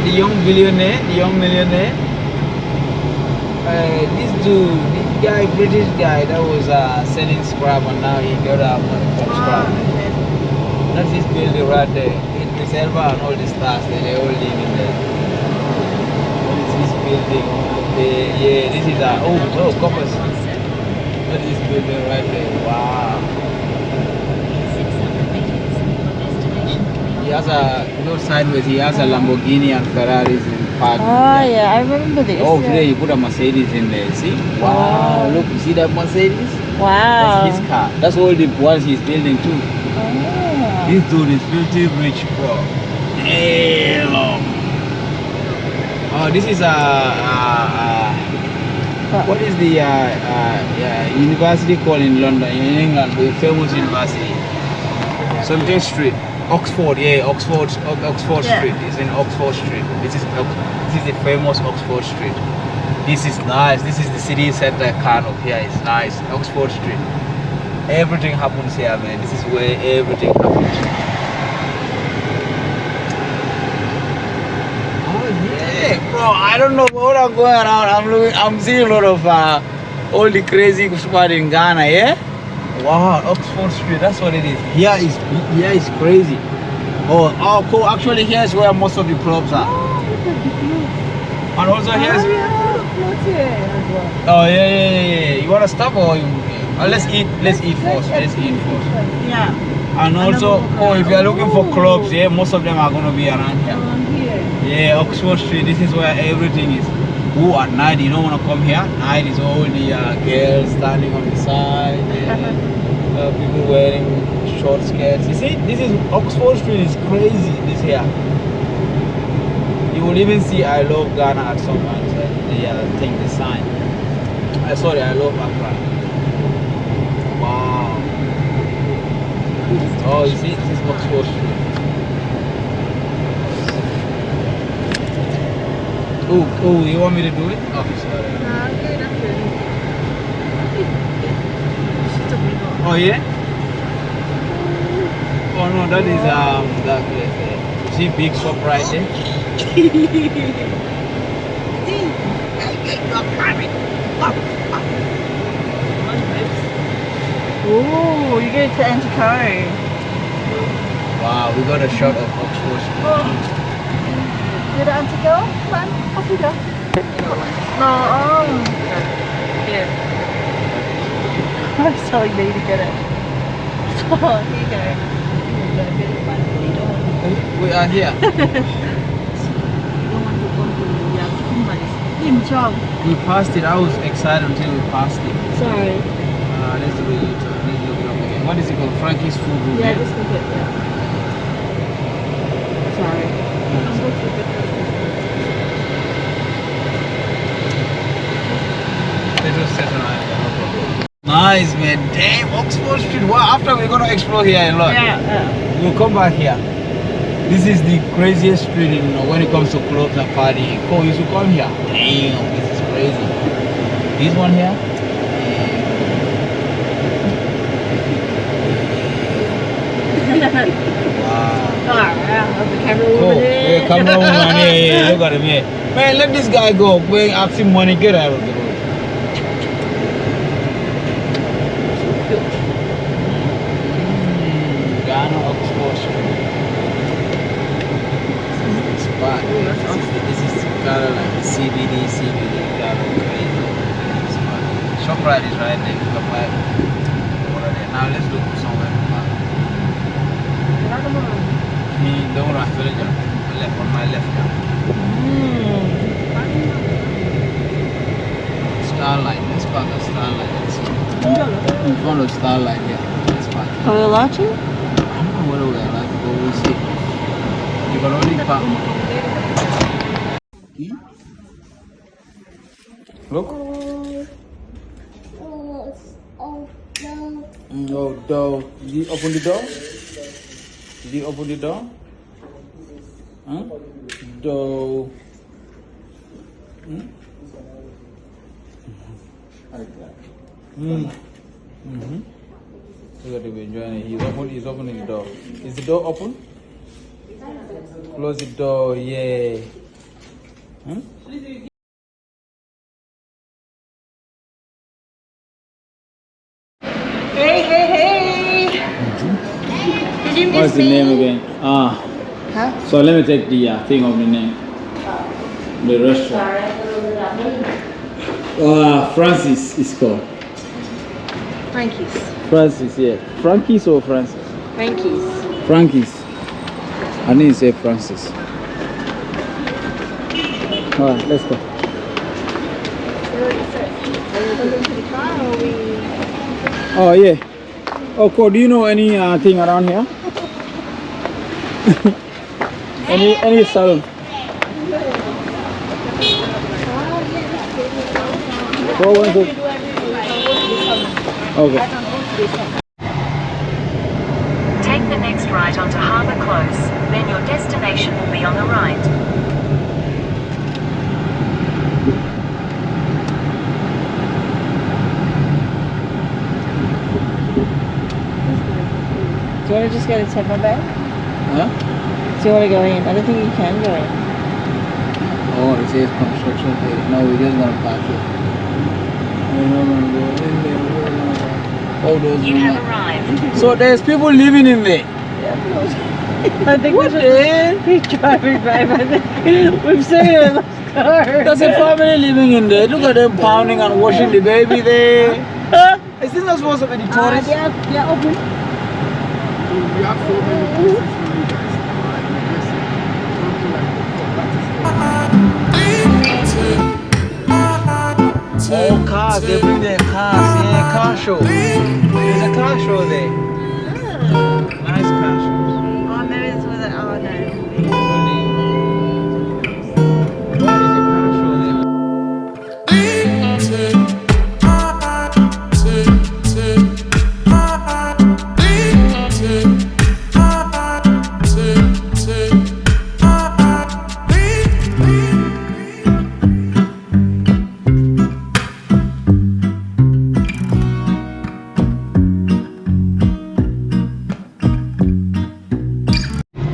the young billionaire, the young millionaire. This dude, this guy, British guy that was selling scrap and now he got money from scrap. That's this building right there. Idris Elba and all the stars, they all live in there. What is this building? Yeah, this is Coppers. What is this building right there? Wow. He has sideways, he has a Lamborghini and Ferraris in park. Oh yeah, I remember this. Oh, today he put a Mercedes in there, see? Wow, look, you see that Mercedes? Wow. That's his car. That's all the ones he's building too. Oh. This dude is filthy rich, bro. Damn. Oh, this is what is the university called in London, in England, the famous university? Something Street. Oxford, yeah, Oxford Street. It's in Oxford Street. This is the famous Oxford Street. This is nice. This is the city center kind of here. It's nice. Oxford Street. Everything happens here, man. This is where everything happens. Oh yeah, bro. I don't know what I'm going around. I'm seeing a lot of all the crazy spot in Ghana, yeah. Wow, Oxford Street, that's what it is. Here is crazy. Oh, cool. Actually, here's where most of the clubs are. And also here's. Oh yeah. You wanna stop or let's eat first. Let's eat first. Yeah. And also, if you're looking for clubs, yeah, most of them are gonna be around here. Yeah, Oxford Street. This is where everything is. Oh, at night you don't want to come here. Night is all the girls standing on the side, people wearing short skirts. You see, this is Oxford Street is crazy. This here, you will even see "I love Ghana" at some point. The thing, the sign. Sorry, I love Accra. Wow. Oh, you see, this is Oxford Street. Oh, you want me to do it? Oh, sorry. Oh yeah? Oh no, that is that place there. See big shop right there? Oh, you go to Antico. Wow, we got a shot of Oxford Street. Oh. Did Antico? Come on, off we go. No, Here. I'm telling me to get it. Oh, here you go. We are here. We passed it. I was excited until we passed it. Sorry. Let's do it. Let's look it up again. What is it called? Frankie's Food Room. Yeah, just look it. Yeah. Sorry. Nice, man. Damn, Oxford Street. Wow, after we're gonna explore here a lot. Yeah. We'll come back here. This is the craziest street when it comes to clubs and partying. Oh, you should come here. Damn, this is crazy. This one here. Wow. The camera woman. Yeah, camera woman. Yeah, look at him. Yeah. Man, let this guy go. Man, ask him money. Get out of the road. Ghana, Oxford Street. This is the spot. This is kind of like CBD kind of crazy spot. ShopRite is right there. ShopRite over there. Now let's look for somewhere to park. Don't run on my left now. Starlight. Let's park at Starlight. Let's see. In front of Starlight, yeah. Let's park. Are we allowed to? I don't know whether we're allowed to go. We'll see. You can only park. Look. No door. Did you open the door? Did you open the door? Huh? Door. Like that. Look at him enjoying it. He's opening the door. Is the door open? Close the door, yeah. Huh? Hey, hey, hey! Did you miss What's the me? name again? Ah, Huh? so let me take the thing of the name. The restaurant. Francis is called. Frankie's. Francis, yeah. Frankie's or Francis? Frankie's. Frankie's. I need to say Francis. Alright, let's go. Are we going to the car or we... Oh, yeah. Oh, cool. Do you know any thing around here? any salon? Okay. Take the next right onto Harbour Close, then your destination will be on the right. Do you want to just go to Temple Bay? Huh? Do you want to go in? I don't think you can go in. Oh, it says construction area. No, we're just gonna park it. We're not gonna go in there. We're gonna park. Oh, those You women. have arrived. So there's people living in there. I think What the hell? he's driving by. I think we've seen it in the car. There's a family living in there. Look at them pounding and washing the baby there. Is this not supposed to be the tourists? Yeah, open. We have so many places for you guys. Oh, cars. They bring their cars. Yeah, car show. There's a car show there. Nice car show. Oh, maybe this was it. Oh, no. What is a car show there?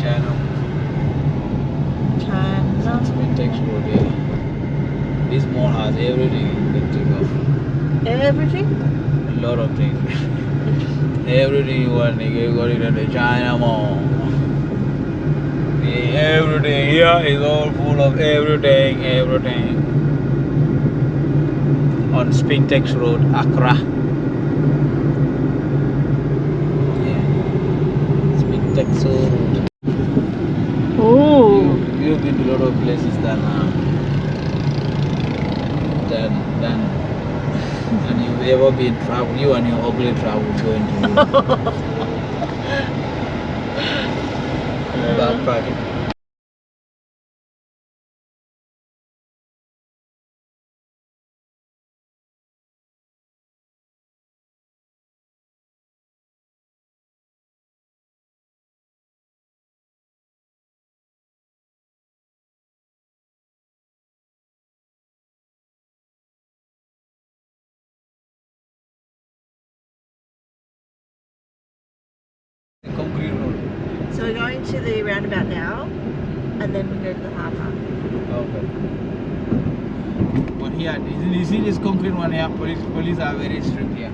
China. Spintex Road here. This mall has everything you can think of. Everything? A lot of things. Everything you want, nigga, you got it at the China Mall. Everything here is all full of everything. On Spintex Road, Accra. Yeah. Spintex Road. Oh. You've been to a lot of places than and you've ever been travel. You and your ugly travel going to backpacking. Concrete road. So we're going to the roundabout now, and then we go to the harbour. Okay. But here, you see this concrete one here? Police are very strict here.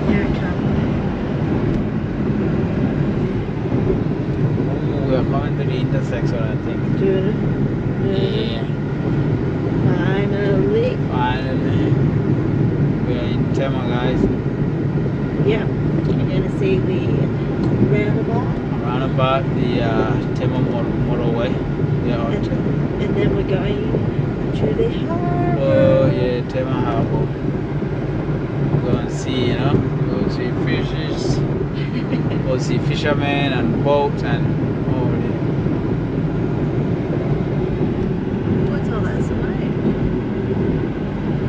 Here it comes. Oh, we are coming to the intersection, I think. Yeah. Finally. Finally. We are in Tema, guys. Yeah. You're going to see the roundabout. Around about the Tema motorway. Yeah, or And then we're going to the harbour. oh yeah, Tema Harbour. Go and see, you know, go see fishes, go see fishermen and boats and all that. What's all that smoke?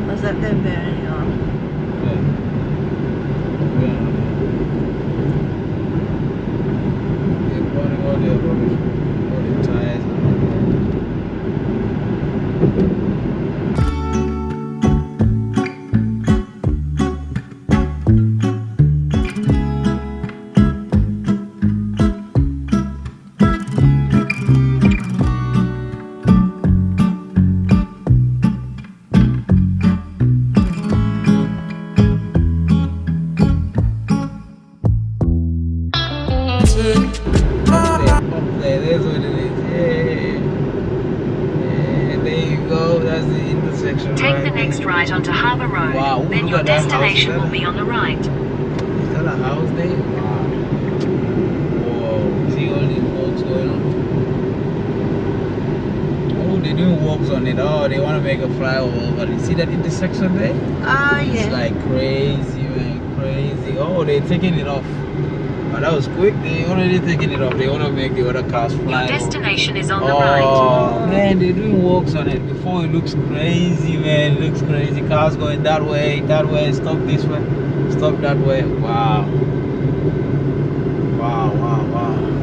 Was that them burning off? Yeah. They're burning all their rubbish, all the tires and all that. next right onto Harbour Road. Wow, Then look your at that house destination there. will be on the right. Is that a house there? Wow. Whoa, see all these works going on? Oh, they're doing works on it. Oh, they want to make a flyover. You see that intersection there? Oh, It's yeah. like crazy, man, crazy. Oh, they're taking it off. Oh, that was quick. They already taking it off. They want to make the other cars fly. Your destination is on the Oh right. man, they're doing works on it. Before it looks crazy, man. It looks crazy. Cars going that way, stop this way, stop that way. Wow. Wow, wow, wow.